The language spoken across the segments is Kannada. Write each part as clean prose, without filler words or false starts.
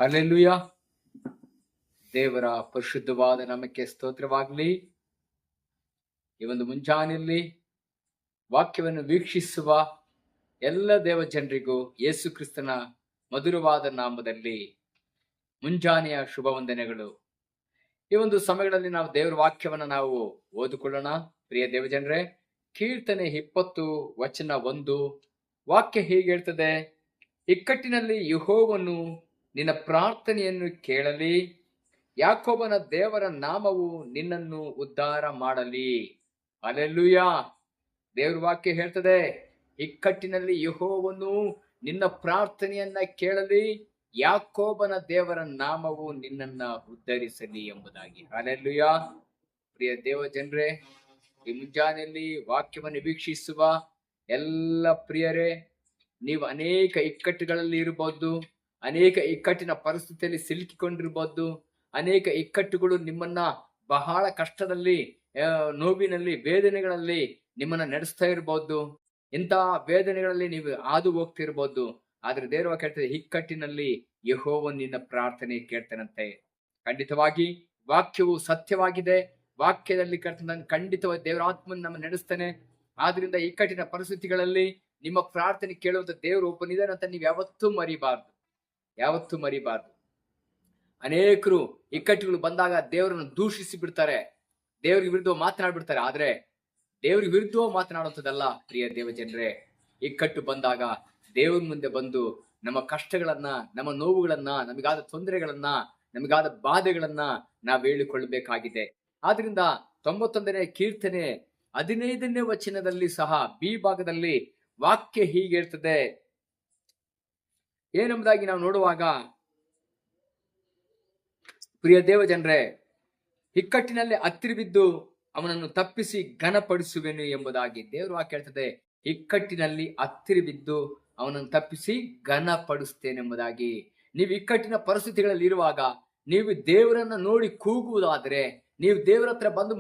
ಹಲ್ಲೆಲೂಯಾ. ದೇವರ ಪರಿಶುದ್ಧವಾದ ನಾಮಕ್ಕೆ ಸ್ತೋತ್ರವಾಗಲಿ. ಈ ಒಂದು ಮುಂಜಾನೆಯಲ್ಲಿ ವಾಕ್ಯವನ್ನು ವೀಕ್ಷಿಸುವ ಎಲ್ಲ ದೇವ ಜನರಿಗೂ ಯೇಸು ಕ್ರಿಸ್ತನ ಮಧುರವಾದ ನಾಮದಲ್ಲಿ ಮುಂಜಾನೆಯ ಶುಭ ವಂದನೆಗಳು. ಈ ಒಂದು ಸಮಯಗಳಲ್ಲಿ ನಾವು ದೇವರ ವಾಕ್ಯವನ್ನು ನಾವು ಓದಿಕೊಳ್ಳೋಣ. ಪ್ರಿಯ ದೇವಜನರೇ, ಕೀರ್ತನೆ 20 ವಚನ 1 ವಾಕ್ಯ ಹೀಗೆ ಹೇಳ್ತದೆ: ಇಕ್ಕಟ್ಟಿನಲ್ಲಿ ಯೆಹೋವನು ನಿನ್ನ ಪ್ರಾರ್ಥನೆಯನ್ನು ಕೇಳಲಿ, ಯಾಕೋಬನ ದೇವರ ನಾಮವು ನಿನ್ನನ್ನು ಉದ್ಧಾರ ಮಾಡಲಿ. ಹಲ್ಲೆಲೂಯಾ. ದೇವರ ವಾಕ್ಯ ಹೇಳ್ತದೆ, ಇಕ್ಕಟ್ಟಿನಲ್ಲಿ ಯೆಹೋವನು ನಿನ್ನ ಪ್ರಾರ್ಥನೆಯನ್ನ ಕೇಳಲಿ, ಯಾಕೋಬನ ದೇವರ ನಾಮವು ನಿನ್ನನ್ನ ಉದ್ಧರಿಸಲಿ ಎಂಬುದಾಗಿ. ಹಲ್ಲೆಲೂಯಾ. ಪ್ರಿಯ ದೇವ ಜನರೇ, ಈ ಮುಂಜಾನೆಯಲ್ಲಿ ವಾಕ್ಯವನ್ನು ವೀಕ್ಷಿಸುವ ಎಲ್ಲ ಪ್ರಿಯರೇ, ನೀವು ಅನೇಕ ಇಕ್ಕಟ್ಟುಗಳಲ್ಲಿ ಇರಬಹುದು, ಅನೇಕ ಇಕ್ಕಟ್ಟಿನ ಪರಿಸ್ಥಿತಿಯಲ್ಲಿ ಸಿಲುಕಿಕೊಂಡಿರ್ಬೋದು, ಅನೇಕ ಇಕ್ಕಟ್ಟುಗಳು ನಿಮ್ಮನ್ನ ಬಹಳ ಕಷ್ಟದಲ್ಲಿ, ನೋವಿನಲ್ಲಿ, ವೇದನೆಗಳಲ್ಲಿ ನಿಮ್ಮನ್ನ ನಡೆಸ್ತಾ ಇರ್ಬೋದು. ಇಂತಹ ವೇದನೆಗಳಲ್ಲಿ ನೀವು ಹಾದು ಹೋಗ್ತಿರ್ಬೋದು. ಆದ್ರೆ ದೇವರ ವಾಕ್ಯ ಹೇಳ್ತದೆ, ಇಕ್ಕಟ್ಟಿನಲ್ಲಿ ಯೆಹೋವನು ನಿನ್ನ ಪ್ರಾರ್ಥನೆ ಕೇಳ್ತಾನಂತೆ. ಖಂಡಿತವಾಗಿ ವಾಕ್ಯವು ಸತ್ಯವಾಗಿದೆ. ವಾಕ್ಯದಲ್ಲಿ ಖಂಡಿತವಾಗಿ ದೇವರ ಆತ್ಮನ ನಮ್ಮ ನಡೆಸ್ತಾನೆ. ಆದ್ರಿಂದ ಇಕ್ಕಟ್ಟಿನ ಪರಿಸ್ಥಿತಿಗಳಲ್ಲಿ ನಿಮ್ಮ ಪ್ರಾರ್ಥನೆ ಕೇಳುವಂತ ದೇವರು ಒಬ್ಬನಿದಾನಂತ ನೀವು ಯಾವತ್ತೂ ಮರಿಬಾರ್ದು. ಅನೇಕರು ಇಕ್ಕಟ್ಟುಗಳು ಬಂದಾಗ ದೇವರನ್ನು ದೂಷಿಸಿ ಬಿಡ್ತಾರೆ, ದೇವರಿಗೆ ವಿರುದ್ಧ ಮಾತನಾಡ್ಬಿಡ್ತಾರೆ. ಆದ್ರೆ ದೇವರಿಗೆ ವಿರುದ್ಧ ಮಾತನಾಡುವಂಥದ್ದಲ್ಲ. ಪ್ರಿಯ ದೇವಜನರೇ, ಇಕ್ಕಟ್ಟು ಬಂದಾಗ ದೇವರ ಮುಂದೆ ಬಂದು ನಮ್ಮ ಕಷ್ಟಗಳನ್ನ, ನಮ್ಮ ನೋವುಗಳನ್ನ, ನಮಗಾದ ತೊಂದರೆಗಳನ್ನ, ನಮಗಾದ ಬಾಧೆಗಳನ್ನ ನಾವು ಹೇಳಿಕೊಳ್ಳಬೇಕಾಗಿದೆ. ಆದ್ರಿಂದ 91ನೇ ಕೀರ್ತನೆ 15ನೇ ವಚನದಲ್ಲಿ ಸಹ ಬಿ ಭಾಗದಲ್ಲಿ ವಾಕ್ಯ ಹೀಗೆ ಹೇಳ್ತದೆ. ಏನೆಂಬುದಾಗಿ ನಾವು ನೋಡುವಾಗ, ಪ್ರಿಯ ದೇವ ಜನರೇ, ಇಕ್ಕಟ್ಟಿನಲ್ಲಿ ಹತ್ತಿರ ಬಿದ್ದು ಅವನನ್ನು ತಪ್ಪಿಸಿ ಘನಪಡಿಸುವೆನು ಎಂಬುದಾಗಿ ದೇವರು ವಾಕ್ಯ ಹೇಳ್ತದೆ. ಇಕ್ಕಟ್ಟಿನಲ್ಲಿ ಹತ್ತಿರ ಬಿದ್ದು ಅವನನ್ನು ತಪ್ಪಿಸಿ ಘನಪಡಿಸ್ತೇನೆಂಬುದಾಗಿ. ನೀವು ಇಕ್ಕಟ್ಟಿನ ಪರಿಸ್ಥಿತಿಗಳಲ್ಲಿ ಇರುವಾಗ ನೀವು ದೇವರನ್ನ ನೋಡಿ ಕೂಗುವುದಾದ್ರೆ, ನೀವು ದೇವರ ಹತ್ರ ಬಂದು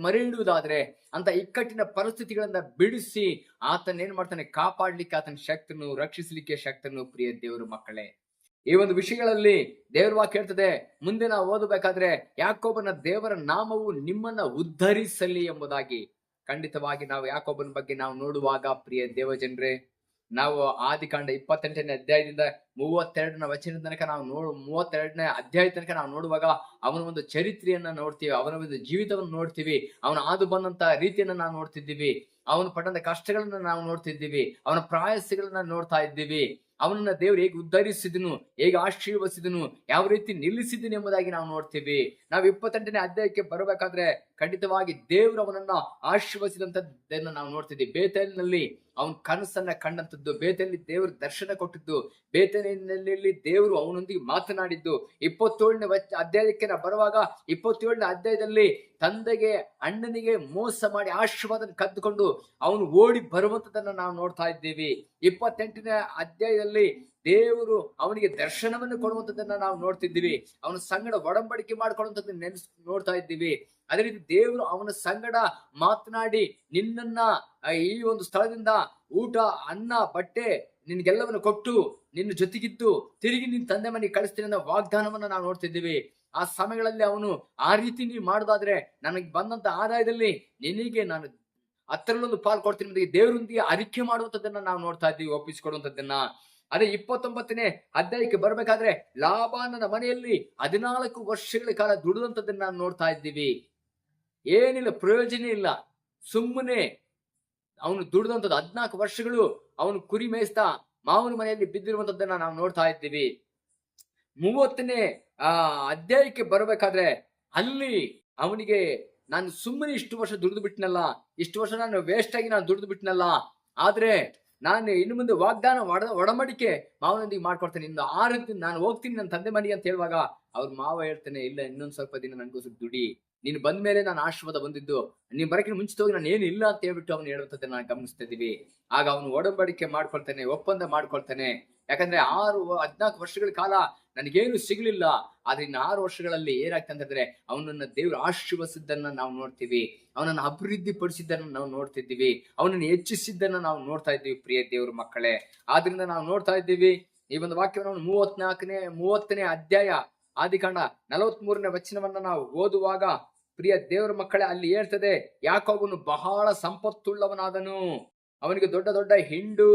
ಮರೆ ಇಡುವುದಾದ್ರೆ, ಅಂತ ಇಕ್ಕಟ್ಟಿನ ಪರಿಸ್ಥಿತಿಗಳಿಂದ ಬಿಡಿಸಿ ಆತನ ಏನ್ ಮಾಡ್ತಾನೆ, ಕಾಪಾಡ್ಲಿಕ್ಕೆ ಆತನ ಶಕ್ತನು, ರಕ್ಷಿಸಲಿಕ್ಕೆ ಶಕ್ತನು. ಪ್ರಿಯ ದೇವರ ಮಕ್ಕಳೇ, ಈ ಒಂದು ವಿಷಯಗಳಲ್ಲಿ ದೇವರ ವಾಕ್ಯ ಹೇಳ್ತದೆ. ಮುಂದೆ ನಾವು ಓದಬೇಕಾದ್ರೆ, ಯಾಕೋಬನ ದೇವರ ನಾಮವು ನಿಮ್ಮನ್ನ ಉದ್ಧರಿಸಲಿ ಎಂಬುದಾಗಿ. ಖಂಡಿತವಾಗಿ ನಾವು ಯಾಕೋಬನ ಬಗ್ಗೆ ನಾವು ನೋಡುವಾಗ, ಪ್ರಿಯ ದೇವಜನರೇ, ನಾವು ಆದಿಕಾಂಡ 28ನೇ ಅಧ್ಯಾಯದಿಂದ 32ನೇ ವಚನದ ತನಕ ನಾವು 32ನೇ ಅಧ್ಯಾಯ ತನಕ ನಾವು ನೋಡುವಾಗ ಅವನ ಒಂದು ಚರಿತ್ರೆಯನ್ನ ನೋಡ್ತೀವಿ, ಅವನ ಒಂದು ಜೀವಿತವನ್ನು ನೋಡ್ತೀವಿ, ಅವನ ಹಾದು ಬಂದಂತ ರೀತಿಯನ್ನ ನಾವು ನೋಡ್ತಿದ್ದೀವಿ, ಅವನು ಪಟ್ಟಂತ ಕಷ್ಟಗಳನ್ನ ನಾವು ನೋಡ್ತಿದ್ದೀವಿ, ಅವನ ಪ್ರಾಯಸ್ಗಳನ್ನ ನೋಡ್ತಾ ಇದ್ದೀವಿ. ಅವನನ್ನ ದೇವರು ಹೇಗೆ ಉದ್ಧರಿಸಿದನು, ಹೇಗೆ ಆಶೀರ್ವದಿಸಿದನು, ಯಾವ ರೀತಿ ನಿಲ್ಲಿಸಿದನು ಎಂಬುದಾಗಿ ನಾವು ನೋಡ್ತೀವಿ. ನಾವು 28ನೇ ಅಧ್ಯಾಯಕ್ಕೆ ಬರಬೇಕಾದ್ರೆ ಖಂಡಿತವಾಗಿ ದೇವರು ಅವನನ್ನ ಆಶೀರ್ವದಿಸಿದಂತದ್ದನ್ನು ನಾವು ನೋಡ್ತಿದ್ವಿ. ಬೇತೇಲಿನಲ್ಲಿ ಅವನ ಕನಸನ್ನ ಕಂಡಂತದ್ದು, ಬೇತೇಲಿ ದೇವರು ದರ್ಶನ ಕೊಟ್ಟಿದ್ದು, ಬೇತೇಲಿನಲ್ಲಿ ದೇವರು ಅವನೊಂದಿಗೆ ಮಾತನಾಡಿದ್ದು. 27ನೇ ಅಧ್ಯಾಯಕ್ಕೆ ನಾವು ಬರುವಾಗ 27ನೇ ಅಧ್ಯಾಯದಲ್ಲಿ ತಂದೆಗೆ, ಅಣ್ಣನಿಗೆ ಮೋಸ ಮಾಡಿ ಆಶೀರ್ವಾದ ಕದ್ದುಕೊಂಡು ಅವನು ಓಡಿ ಬರುವಂತದನ್ನ ನಾವು ನೋಡ್ತಾ ಇದ್ದೀವಿ. 28ನೇ ಅಧ್ಯಾಯದಲ್ಲಿ ದೇವರು ಅವನಿಗೆ ದರ್ಶನವನ್ನು ಕೊಡುವಂತದನ್ನ ನಾವು ನೋಡ್ತಿದ್ದೀವಿ. ಅವನ ಸಂಗಡ ಒಡಂಬಡಿಕೆ ಮಾಡ್ಕೊಳ್ಳುವಂಥದ್ದನ್ನ ನೋಡ್ತಾ ಇದ್ದೀವಿ. ಅದೇ ರೀತಿ ದೇವರು ಅವನ ಸಂಗಡ ಮಾತನಾಡಿ, ನಿನ್ನನ್ನ ಈ ಒಂದು ಸ್ಥಳದಿಂದ ಊಟ, ಅನ್ನ, ಬಟ್ಟೆ ನಿನ್ಗೆಲ್ಲವನ್ನು ಕೊಟ್ಟು ನಿನ್ನ ಜೊತೆಗಿದ್ದು ತಿರುಗಿ ನಿನ್ನ ತಂದೆ ಮನೆಗೆ ಕಳಿಸ್ತೀನಿ ಅನ್ನೋ ವಾಗ್ದಾನವನ್ನ ನಾವು ನೋಡ್ತಿದ್ದೀವಿ. ಆ ಸಮಯಗಳಲ್ಲಿ ಅವನು ಆ ರೀತಿ ನೀವು ಮಾಡೋದಾದ್ರೆ, ನನಗೆ ಬಂದಂತ ಆದಾಯದಲ್ಲಿ ನಿನಗೆ ನಾನು 10ರಲ್ಲೊಂದು ಪಾಲು ಕೊಡ್ತೀನಿ ದೇವರೊಂದಿಗೆ ಅರಿಕೆ ಮಾಡುವಂತದ್ದನ್ನ ನಾವು ನೋಡ್ತಾ ಇದ್ದೀವಿ, ಒಪ್ಪಿಸಿಕೊಡುವಂತದ್ದನ್ನ. ಅದೇ 29ನೇ ಅಧ್ಯಾಯಕ್ಕೆ ಬರ್ಬೇಕಾದ್ರೆ ಲಾಬಾನನ ಮನೆಯಲ್ಲಿ 14 ವರ್ಷಗಳ ಕಾಲ ದುಡಿದಂತದ್ದನ್ನ ನಾವು ನೋಡ್ತಾ ಇದ್ದೀವಿ. ಏನಿಲ್ಲ, ಪ್ರಯೋಜನ ಇಲ್ಲ, ಸುಮ್ಮನೆ ಅವನು ದುಡಿದಂಥದ್ದು 14 ವರ್ಷಗಳು ಅವನು ಕುರಿ ಮೇಯಿಸ್ತಾ ಮಾವನ ಮನೆಯಲ್ಲಿ ಬಿದ್ದಿರುವಂತದ್ದನ್ನ ನಾವು ನೋಡ್ತಾ ಇದ್ದೀವಿ. 30ನೇ ಅಧ್ಯಾಯಕ್ಕೆ ಬರಬೇಕಾದ್ರೆ ಅಲ್ಲಿ ಅವನಿಗೆ, ನಾನು ಸುಮ್ಮನೆ ಇಷ್ಟು ವರ್ಷ ದುಡಿದು ಬಿಟ್ನಲ್ಲ, ಇಷ್ಟು ವರ್ಷ ನಾನು ವೇಸ್ಟ್ ಆಗಿ ನಾನು ದುಡಿದು ಬಿಟ್ನಲ್ಲ, ಆದ್ರೆ ನಾನು ಇನ್ನು ಮುಂದೆ ವಾಗ್ದಾನ ಒಡಂಬಡಿಕೆ ಮಾವನೊಂದಿಗೆ ಮಾಡ್ಕೊಡ್ತೇನೆ, ಇನ್ನು 6 ದಿನ ನಾನು ಹೋಗ್ತೀನಿ ನನ್ನ ತಂದೆ ಮನೆಗೆ ಅಂತ ಹೇಳುವಾಗ ಅವ್ರ ಮಾವ ಹೇಳ್ತಾನೆ, ಇಲ್ಲ, ಇನ್ನೊಂದು ಸ್ವಲ್ಪ ದಿನ ನನಗೋಸ್ಕರ ದುಡಿ, ನೀನು ಬಂದ ಮೇಲೆ ನಾನು ಆಶೀರ್ವಾದ ಬಂದಿದ್ದು, ನೀನು ಬರಕಿನ ಮುಂಚಿತ ಹೋಗಿ ನಾನು ಏನು ಇಲ್ಲ ಅಂತ ಹೇಳ್ಬಿಟ್ಟು ಅವನು ಹೇಳುವಂಥದ್ದನ್ನ ನಾನು ಗಮನಿಸ್ತಾ ಇದ್ದೀವಿ. ಆಗ ಅವನು ಒಡಂಬಡಿಕೆ ಮಾಡ್ಕೊಳ್ತಾನೆ, ಒಪ್ಪಂದ ಮಾಡ್ಕೊಳ್ತಾನೆ. ಯಾಕಂದ್ರೆ 14 ವರ್ಷಗಳ ಕಾಲ ನನಗೇನು ಸಿಗ್ಲಿಲ್ಲ, ಆದ್ರೆ ಇನ್ನು 6 ವರ್ಷಗಳಲ್ಲಿ ಏನಾಗ್ತದೆ ಅಂತಂದ್ರೆ ಅವನನ್ನ ದೇವರು ಆಶೀರ್ವದಿಸಿದ್ದನ್ನ ನಾವು ನೋಡ್ತೀವಿ, ಅವನನ್ನು ಅಭಿವೃದ್ಧಿ ಪಡಿಸಿದ್ದನ್ನು ನಾವು ನೋಡ್ತಿದ್ದೀವಿ, ಅವನನ್ನು ಹೆಚ್ಚಿಸಿದ್ದನ್ನ ನಾವು ನೋಡ್ತಾ ಇದ್ದೀವಿ. ಪ್ರಿಯ ದೇವ್ರ ಮಕ್ಕಳೇ, ಆದ್ರಿಂದ ನಾವು ನೋಡ್ತಾ ಇದ್ದೀವಿ ಈ ಒಂದು ವಾಕ್ಯವನ್ನು 30ನೇ ಅಧ್ಯಾಯ ಆದಿಕಾಂಡ 43ನೇ ವಚನವನ್ನ ನಾವು ಓದುವಾಗ ಪ್ರಿಯ ದೇವರ ಮಕ್ಕಳೇ, ಅಲ್ಲಿ ಹೇಳ್ತದೆ, ಯಾಕೋಬನು ಬಹಳ ಸಂಪತ್ತುಳ್ಳವನಾದನು, ಅವನಿಗೆ ದೊಡ್ಡ ದೊಡ್ಡ ಹಿಂಡು,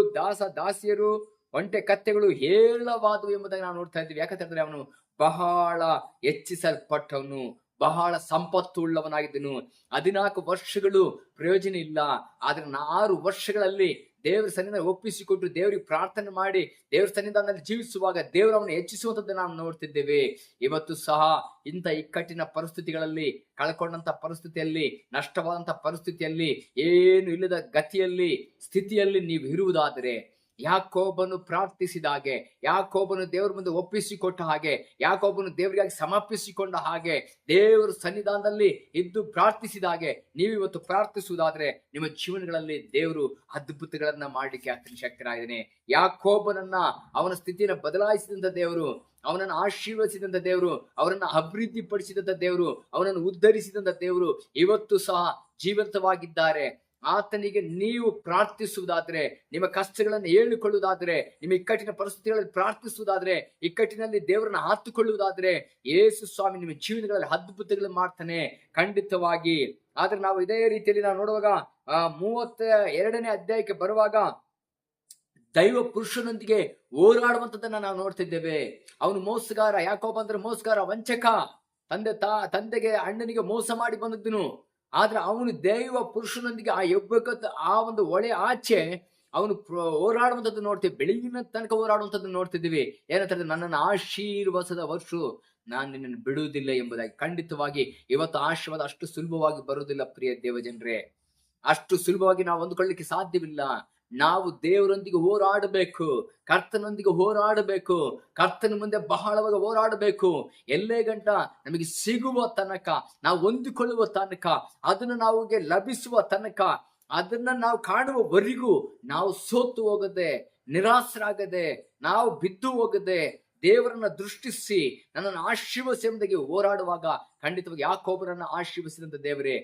ದಾಸಿಯರು, ಒಂಟೆ ಕತ್ತೆಗಳು ಹೇರಳವಾದವು ಎಂಬುದಾಗಿ ನಾವು ನೋಡ್ತಾ ಇದ್ದೀವಿ. ಯಾಕಂತಂದ್ರೆ ಅವನು ಬಹಳ ಹೆಚ್ಚಿಸಲ್ಪಟ್ಟವನು, ಬಹಳ ಸಂಪತ್ತು ಉಳ್ಳವನಾಗಿದ್ದನು. 14 ವರ್ಷಗಳು ಪ್ರಯೋಜನ ಇಲ್ಲ, ಆದ್ರೆ 6 ವರ್ಷಗಳಲ್ಲಿ ದೇವರ ಸನ್ನಿಧಾನ ಒಪ್ಪಿಸಿಕೊಟ್ಟು ದೇವರಿಗೆ ಪ್ರಾರ್ಥನೆ ಮಾಡಿ ದೇವರ ಸನ್ನಿಧಾನದಲ್ಲಿ ಜೀವಿಸುವಾಗ ದೇವರು ಅವನು ಹೆಚ್ಚಿಸುವಂತದ್ದನ್ನು ನಾವು ನೋಡ್ತಿದ್ದೇವೆ. ಇವತ್ತು ಸಹ ಇಂಥ ಇಕ್ಕಟ್ಟಿನ ಪರಿಸ್ಥಿತಿಗಳಲ್ಲಿ, ಕಳ್ಕೊಂಡಂತ ಪರಿಸ್ಥಿತಿಯಲ್ಲಿ, ನಷ್ಟವಾದಂತ ಪರಿಸ್ಥಿತಿಯಲ್ಲಿ, ಏನು ಇಲ್ಲದ ಗತಿಯಲ್ಲಿ, ಸ್ಥಿತಿಯಲ್ಲಿ ನೀವು ಇರುವುದಾದರೆ, ಯಾಕೋಬನು ಪ್ರಾರ್ಥಿಸಿದ ಹಾಗೆ, ಯಾಕೋಬನು ದೇವರ ಮುಂದೆ ಒಪ್ಪಿಸಿಕೊಟ್ಟ ಹಾಗೆ, ಯಾಕೋಬನು ದೇವರಿಗಾಗಿ ಸಮರ್ಪಿಸಿಕೊಂಡ ಹಾಗೆ, ದೇವರ ಸನ್ನಿಧಾನದಲ್ಲಿ ಇದ್ದು ಪ್ರಾರ್ಥಿಸಿದ ಹಾಗೆ ನೀವು ಇವತ್ತು ಪ್ರಾರ್ಥಿಸುವುದಾದ್ರೆ ನಿಮ್ಮ ಜೀವನಗಳಲ್ಲಿ ದೇವರು ಅದ್ಭುತಗಳನ್ನ ಮಾಡಲಿಕ್ಕೆ ಆತನ ಶಕ್ತನಾಗಿದ್ದಾನೆ. ಯಾಕೋಬನನ್ನ, ಅವನ ಸ್ಥಿತಿಯನ್ನು ಬದಲಾಯಿಸಿದಂತ ದೇವರು, ಅವನನ್ನು ಆಶೀರ್ವದಿಸಿದಂತ ದೇವರು, ಅವನನ್ನು ಅಭಿವೃದ್ಧಿ ಪಡಿಸಿದಂತ ದೇವರು, ಅವನನ್ನು ಉದ್ಧರಿಸಿದಂತ ದೇವರು ಇವತ್ತು ಸಹ ಜೀವಂತವಾಗಿದ್ದಾರೆ. ಆತನಿಗೆ ನೀವು ಪ್ರಾರ್ಥಿಸುವುದಾದ್ರೆ, ನಿಮ್ಮ ಕಷ್ಟಗಳನ್ನು ಹೇಳಿಕೊಳ್ಳುವುದಾದ್ರೆ, ನಿಮ್ಮ ಇಕ್ಕಟ್ಟಿನ ಪರಿಸ್ಥಿತಿಗಳಲ್ಲಿ ಪ್ರಾರ್ಥಿಸುವುದಾದ್ರೆ, ಇಕ್ಕಟ್ಟಿನಲ್ಲಿ ದೇವರನ್ನ ಹತ್ತುಕೊಳ್ಳುವುದಾದ್ರೆ, ಯೇಸು ಸ್ವಾಮಿ ನಿಮ್ಮ ಜೀವನಗಳಲ್ಲಿ ಅದ್ಭುತಗಳನ್ನು ಮಾಡ್ತಾನೆ ಖಂಡಿತವಾಗಿ. ಆದ್ರೆ ನಾವು ಇದೇ ರೀತಿಯಲ್ಲಿ ನಾವು ನೋಡುವಾಗ 32ನೇ ಅಧ್ಯಾಯಕ್ಕೆ ಬರುವಾಗ ದೈವ ಪುರುಷನೊಂದಿಗೆ ಹೋರಾಡುವಂತದನ್ನ ನಾವು ನೋಡ್ತಿದ್ದೇವೆ. ಅವನು ಮೋಸಗಾರ, ಯಾಕೋಬ ಅಂದ್ರೆ ಮೋಸಗಾರ, ವಂಚಕ, ತಂದೆಗೆ ಅಣ್ಣನಿಗೆ ಮೋಸ ಮಾಡಿ ಬಂದದ್ದನು. ಆದ್ರೆ ಅವನು ದೈವ ಪುರುಷನೊಂದಿಗೆ ಆ ಒಂದು ಒಳೆ ಆಚೆ ಅವನು ಹೋರಾಡುವಂಥದ್ದು ನೋಡ್ತೀವಿ. ಬೆಳಗಿನ ತನಕ ಹೋರಾಡುವಂಥದ್ದು ನೋಡ್ತಿದ್ದೀವಿ. ಏನಂತಾರೆ, ನನ್ನನ್ನು ಆಶೀರ್ವಾದದ ವರ್ಷ ನಾನು ನಿನ್ನನ್ನು ಬಿಡುವುದಿಲ್ಲ ಎಂಬುದಾಗಿ. ಖಂಡಿತವಾಗಿ ಇವತ್ತು ಆಶೀರ್ವಾದ ಅಷ್ಟು ಸುಲಭವಾಗಿ ಬರುವುದಿಲ್ಲ ಪ್ರಿಯ ದೇವಜನರೇ, ಅಷ್ಟು ಸುಲಭವಾಗಿ ನಾವು ಹೊಂದ್ಕೊಳ್ಳಿಕ್ಕೆ ಸಾಧ್ಯವಿಲ್ಲ. ನಾವು ದೇವರೊಂದಿಗೆ ಹೋರಾಡಬೇಕು, ಕರ್ತನೊಂದಿಗೆ ಹೋರಾಡಬೇಕು, ಕರ್ತನ ಮುಂದೆ ಬಹಳವಾಗಿ ಹೋರಾಡಬೇಕು. ಎಲ್ಲೇ ಗಂಟ ನಮಗೆ ಸಿಗುವ ತನಕ, ನಾವು ಹೊಂದಿಕೊಳ್ಳುವ ತನಕ, ಅದನ್ನು ನಾವು ಲಭಿಸುವ ತನಕ, ಅದನ್ನ ನಾವು ಕಾಣುವವರೆಗೂ ನಾವು ಸೋತು ಹೋಗದೆ, ನಿರಾಸರಾಗದೆ, ನಾವು ಬಿದ್ದು ಹೋಗದೆ, ದೇವರನ್ನ ದೃಷ್ಟಿಸಿ ನನ್ನನ್ನು ಆಶೀರ್ವದಿಸಿ ಎಂಬುದಾಗಿ ಹೋರಾಡುವಾಗ ಖಂಡಿತವಾಗಿ ಯಾಕೋಬನನ್ನ ಆಶೀರ್ವದಿಸಿದಂತ ದೇವರೇ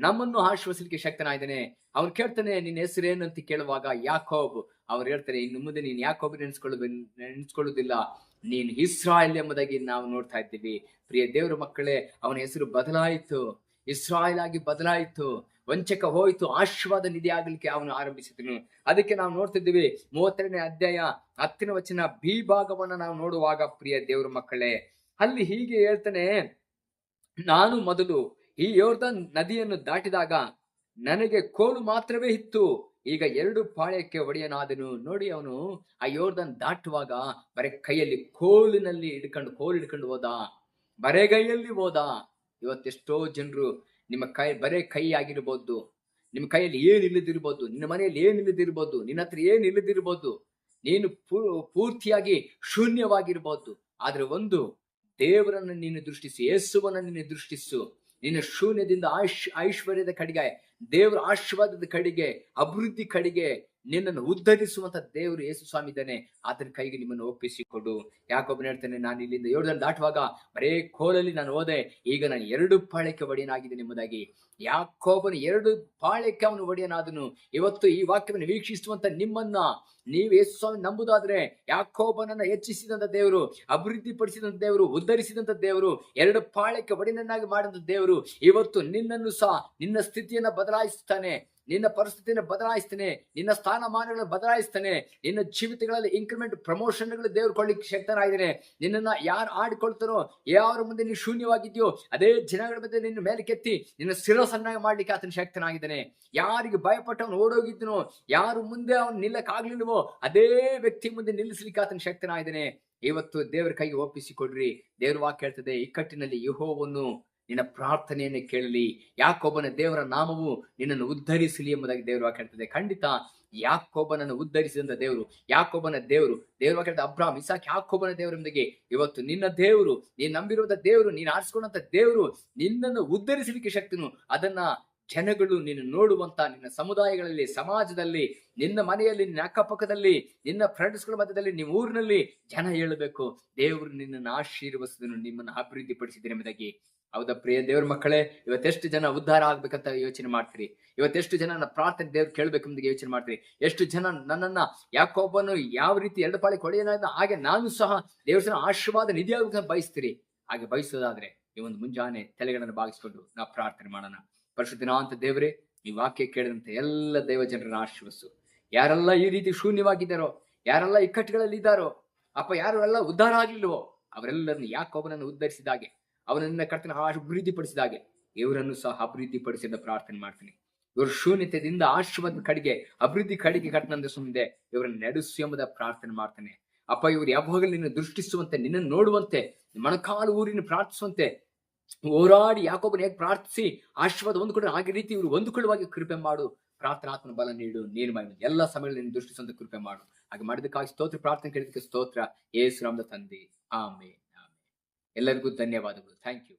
ನಮ್ಮನ್ನು ಆಶೀರ್ವದಿಸಲಿಕ್ಕೆ ಶಕ್ತನಾಗಿದ್ದಾನೆ. ಅವನು ಕೇಳ್ತಾನೆ, ನಿನ್ನ ಹೆಸರೇನು ಅಂತ ಕೇಳುವಾಗ ಯಾಕೋಬ್. ಅವ್ರು ಹೇಳ್ತಾರೆ, ಇನ್ನು ಮುಂದೆ ನೀನು ಯಾಕೋಬ್ ನೆನೆಸ್ಕೊಳ್ಳುವುದಿಲ್ಲ, ನೀನು ಇಸ್ರಾಯೇಲ್ ಎಂಬುದಾಗಿ ನಾವು ನೋಡ್ತಾ ಇದ್ದೀವಿ. ಪ್ರಿಯ ದೇವರ ಮಕ್ಕಳೇ, ಅವನ ಹೆಸರು ಬದಲಾಯಿತು, ಇಸ್ರಾಯೇಲ್ ಆಗಿ ಬದಲಾಯಿತು, ವಂಚಕ ಹೋಯ್ತು, ಆಶೀರ್ವಾದ ನಿಧಿ ಆಗ್ಲಿಕ್ಕೆ ಅವನು ಆರಂಭಿಸಿದನು. ಅದಕ್ಕೆ ನಾವು ನೋಡ್ತಿದ್ದೀವಿ 32ನೇ ಅಧ್ಯಾಯ 10ನೇ ವಚನ ಬಿ ಭಾಗವನ್ನ ನಾವು ನೋಡುವಾಗ ಪ್ರಿಯ ದೇವರ ಮಕ್ಕಳೇ, ಅಲ್ಲಿ ಹೀಗೆ ಹೇಳ್ತಾನೆ, ನಾನು ಮೊದಲು ಈ ಯೋರ್ದನ್ ನದಿಯನ್ನು ದಾಟಿದಾಗ ನನಗೆ ಕೋಲು ಮಾತ್ರವೇ ಇತ್ತು, ಈಗ 2 ಪಾಳ್ಯಕ್ಕೆ ಒಡೆಯನಾದನು. ನೋಡಿ, ಅವನು ಆ ಯೋರ್ದನ್ ದಾಟುವಾಗ ಬರೀ ಕೈಯಲ್ಲಿ ಕೋಲು ಹಿಡ್ಕೊಂಡು ಹೋದ, ಬರೆಗೈಯಲ್ಲಿ ಹೋದ. ಇವತ್ತೆಷ್ಟೋ ಜನರು ನಿಮ್ಮ ಬರೇ ಕೈ ಆಗಿರ್ಬೋದು, ನಿಮ್ಮ ಕೈಯಲ್ಲಿ ಏನ್ ಇಲ್ಲದಿರ್ಬೋದು, ನಿನ್ನ ಮನೆಯಲ್ಲಿ ಏನ್ ಇಲ್ಲದಿರ್ಬೋದು, ನಿನ್ನ ಹತ್ರ ಏನ್ ಇಲ್ಲದಿರ್ಬೋದು, ನೀನು ಪೂರ್ತಿಯಾಗಿ ಶೂನ್ಯವಾಗಿರ್ಬೋದು. ಆದ್ರೆ ಒಂದು ದೇವರನ್ನು ನೀನು ದೃಷ್ಟಿಸು, ಯೇಸುವನ್ನ ನೀನು ದೃಷ್ಟಿಸು. ನಿನ್ನ ಶೂನ್ಯದಿಂದ ಐಶ್ವರ್ಯದ ಕಡೆಗೆ, ದೇವರ ಆಶೀರ್ವಾದದ ಕಡೆಗೆ, ಅಭಿವೃದ್ಧಿ ಕಡೆಗೆ ನಿನ್ನನ್ನು ಉದ್ಧರಿಸುವಂತ ದೇವರು ಯೇಸು ಸ್ವಾಮಿ ಇದ್ದಾನೆ. ಆತನ ಕೈಗೆ ನಿಮ್ಮನ್ನು ಒಪ್ಪಿಸಿಕೊಡು. ಯಾಕೊಬ್ಬನು ಹೇಳ್ತಾನೆ, ನಾನು ಇಲ್ಲಿಂದ ಯೋರ್ದನ್ ದಾಟುವಾಗ ಬರೇ ಕೋಲಲ್ಲಿ ನಾನು ಹೋದೆ, ಈಗ ನಾನು 2 ಪಾಳ್ಯಕ್ಕೆ ಒಡೆಯನಾಗಿದ್ದೇನೆ ಎಂಬುದಾಗಿ. ಯಾಕೋಬನು 2 ಪಾಳ್ಯಕ್ಕೆ ಅವನು ಒಡೆಯನಾದನು. ಇವತ್ತು ಈ ವಾಕ್ಯವನ್ನು ವೀಕ್ಷಿಸುವಂತ ನಿಮ್ಮನ್ನ ನೀವು ಯೇಸು ಸ್ವಾಮಿ ನಂಬುದಾದ್ರೆ, ಯಾಕೋಬನನ್ನ ಹೆಚ್ಚಿಸಿದಂತ ದೇವರು, ಅಭಿವೃದ್ಧಿ ಪಡಿಸಿದಂತ ದೇವರು, ಉದ್ಧರಿಸಿದಂತ ದೇವರು, 2 ಪಾಳ್ಯಕ್ಕೆ ಒಡೆಯನನ್ನಾಗಿ ಮಾಡಿದಂತ ದೇವರು ಇವತ್ತು ನಿನ್ನನ್ನು ಸಹ, ನಿನ್ನ ಸ್ಥಿತಿಯನ್ನ ಬದಲಾಯಿಸ್ತಾನೆ, ನಿನ್ನ ಪರಿಸ್ಥಿತಿಯನ್ನು ಬದಲಾಯಿಸ್ತಾನೆ, ನಿನ್ನ ಸ್ಥಾನಮಾನಗಳನ್ನು ಬದಲಾಯಿಸ್ತಾನೆ, ನಿನ್ನ ಜೀವಿತಗಳಲ್ಲಿ ಇನ್ಕ್ರಿಮೆಂಟ್ ಪ್ರಮೋಷನ್ಗಳು ದೇವರು ಕೊಡ್ಲಿಕ್ಕೆ ಶಕ್ತನಾಗಿದ್ದಾನೆ. ನಿನ್ನನ್ನ ಯಾರು ಆಡಿಕೊಳ್ತಾರೋ, ಯಾರ ಮುಂದೆ ನೀನು ಶೂನ್ಯವಾಗಿದ್ಯೋ ಅದೇ ಜನಗಳ ಮಧ್ಯೆ ನಿನ್ನ ಮೇಲೆ ಕೆತ್ತಿ ನಿನ್ನ ಶಿರಸನ್ನಾಗಿ ಮಾಡ್ಲಿಕ್ಕೆ ಆತನ ಶಕ್ತನಾಗಿದ್ದಾನೆ. ಯಾರಿಗೆ ಭಯಪಟ್ಟವನು ಓಡೋಗಿದ್ದನೋ, ಯಾರು ಮುಂದೆ ಅವನು ನಿಲ್ಲಕ್ಕಾಗ್ಲಿಲ್ವೋ ಅದೇ ವ್ಯಕ್ತಿ ಮುಂದೆ ನಿಲ್ಲಿಸ್ಲಿಕ್ಕೆ ಆತನ ಶಕ್ತನಾಗಿದ್ದಾನೆ. ಇವತ್ತು ದೇವರ ಕೈಗೆ ಒಪ್ಪಿಸಿಕೊಡ್ರಿ. ದೇವರ ವಾಕ್ಯ ಹೇಳ್ತದೆ, ಇಕ್ಕಟ್ಟಿನಲ್ಲಿ ಯೆಹೋವನು ನಿನ್ನ ಪ್ರಾರ್ಥನೆಯನ್ನು ಕೇಳಲಿ, ಯಾಕೋಬನ ದೇವರ ನಾಮವು ನಿನ್ನನ್ನು ಉದ್ಧರಿಸಲಿ ಎಂಬುದಾಗಿ ದೇವರು ವಾಕ್ಯ ಹೇಳ್ತದೆ. ಖಂಡಿತ ಯಾಕೋಬನನ್ನು ಉದ್ಧರಿಸಿದಂತ ದೇವರು, ಯಾಕೋಬನ ದೇವರು, ದೇವರು ವಾಕ್ಯ ಹೇಳ್ತದೆ, ಅಬ್ರಾಮ್, ಇಸಾಕ್, ಯಾಕೋಬನ ದೇವರೊಂದಿಗೆ ಇವತ್ತು ನಿನ್ನ ದೇವರು, ನೀನು ನಂಬಿರುವಂತ ದೇವರು, ನೀನು ಆರಿಸಿಕೊಂಡಂತ ದೇವರು ನಿನ್ನನ್ನು ಉದ್ಧರಿಸಲಿಕ್ಕೆ ಶಕ್ತನು. ಅದನ್ನ ಜನಗಳು ನೀನು ನೋಡುವಂತ ನಿನ್ನ ಸಮುದಾಯಗಳಲ್ಲಿ, ಸಮಾಜದಲ್ಲಿ, ನಿನ್ನ ಮನೆಯಲ್ಲಿ, ನಿನ್ನ ಅಕ್ಕಪಕ್ಕದಲ್ಲಿ, ನಿನ್ನ ಫ್ರೆಂಡ್ಸ್ಗಳ ಮಧ್ಯದಲ್ಲಿ, ನಿಮ್ಮ ಊರಿನಲ್ಲಿ ಜನ ಹೇಳಬೇಕು, ದೇವರು ನಿನ್ನನ್ನು ಆಶೀರ್ವದಿಸಿದನು, ನಿಮ್ಮನ್ನು ಅಭಿವೃದ್ಧಿ ಪಡಿಸಿದ್ದೇನೆ ಎಂಬುದಾಗಿ. ಹೌದಾ ಪ್ರಿಯ ದೇವ್ರ ಮಕ್ಕಳೇ, ಇವತ್ತೆಷ್ಟು ಜನ ಉದ್ಧಾರ ಆಗ್ಬೇಕಂತ ಯೋಚನೆ ಮಾಡ್ತೀರಿ? ಇವತ್ತೆಷ್ಟು ಜನ ನನ್ನ ಪ್ರಾರ್ಥನೆ ದೇವ್ರು ಕೇಳ್ಬೇಕಂತ ಯೋಚನೆ ಮಾಡ್ತೀರಿ? ಎಷ್ಟು ಜನ ನನ್ನನ್ನ ಯಾಕೊಬ್ಬನು ಯಾವ ರೀತಿ ಎರಡು ಪಾಳಿ ಕೊಡೆಯನ ಹಾಗೆ ನಾನು ಸಹ ದೇವರ ಆಶೀರ್ವಾದ ನಿಧಿಯಾಗಬೇಕಂತ ಬಯಸ್ತೀರಿ? ಹಾಗೆ ಬಯಸೋದಾದ್ರೆ ಈ ಒಂದು ಮುಂಜಾನೆ ತಲೆಗಳನ್ನು ಬಾಗಿಸಿಕೊಂಡು ನಾವು ಪ್ರಾರ್ಥನೆ ಮಾಡೋಣ. ಪರಿಶುದ್ಧನಾಂತ ದೇವರೇ, ಈ ವಾಕ್ಯ ಕೇಳಿದಂತೆ ಎಲ್ಲ ದೇವ ಜನರನ್ನ ಆಶೀರ್ವದಿಸು. ಯಾರೆಲ್ಲ ಈ ರೀತಿ ಶೂನ್ಯವಾಗಿದ್ದಾರೋ, ಯಾರೆಲ್ಲ ಇಕ್ಕಟ್ಟುಗಳಲ್ಲಿ ಇದ್ದಾರೋ ಅಪ್ಪ, ಯಾರೆಲ್ಲ ಉದ್ಧಾರ ಆಗ್ಲಿಲ್ವೋ ಅವರೆಲ್ಲರನ್ನು ಯಾಕೊಬ್ಬನನ್ನು ಉದ್ಧರಿಸಿದಾಗೆ, ಅವನನ್ನ ಕರ್ತನ ಅಭಿವೃದ್ಧಿಪಡಿಸಿದಾಗೆ ಇವರನ್ನು ಸಹ ಅಭಿವೃದ್ಧಿಪಡಿಸಿ ಅಂತ ಪ್ರಾರ್ಥನೆ ಮಾಡ್ತೀನಿ. ಇವರು ಶೂನ್ಯತೆಯಿಂದ ಆಶೀರ್ವಾದ ಕಡೆಗೆ, ಅಭಿವೃದ್ಧಿ ಕಡೆಗೆ ಕರ್ತನಂದ ಸುಮ್ಮನೆ ಇವರನ್ನು ನಡೆಸು ಎಂಬುದ ಪ್ರಾರ್ಥನೆ ಮಾಡ್ತಾನೆ. ಅಪ್ಪ, ಇವರು ಯಾವಾಗಲೂ ನಿನ್ನ ದೃಷ್ಟಿಸುವಂತೆ, ನಿನ್ನನ್ನು ನೋಡುವಂತೆ, ಮೊಣಕಾಲು ಊರಿನ ಪ್ರಾರ್ಥಿಸುವಂತೆ, ಹೋರಾಡಿ ಯಾಕೊಬ್ಬನ ಹೇಗೆ ಪ್ರಾರ್ಥಿಸಿ ಆಶೀರ್ವಾದ ಹೊಂದ್ಕೊಂಡು ಹಾಗೆ ರೀತಿ ಇವರು ಹೊಂದಿಕೊಳ್ಳುವಾಗಿ ಕೃಪೆ ಮಾಡು. ಪ್ರಾರ್ಥನಾತ್ಮನ ಬಲ ನೀಡು. ನೀನು ಮಾಡಿ ಎಲ್ಲ ಸಮಯದಲ್ಲಿ ನಿನ್ನ ದೃಷ್ಟಿಸುವಂತ ಕೃಪೆ ಮಾಡು. ಹಾಗೆ ಮಾಡಿದಕ್ಕಾಗಿ ಸ್ತೋತ್ರ, ಪ್ರಾರ್ಥನೆ ಕೇಳಿದಕ್ಕೆ ಸ್ತೋತ್ರ. ಯೇಸು ನಾಮದ ತಂದೆ, ಆಮೇನ್. ಎಲ್ಲರಿಗೂ ಧನ್ಯವಾದಗಳು. Thank you.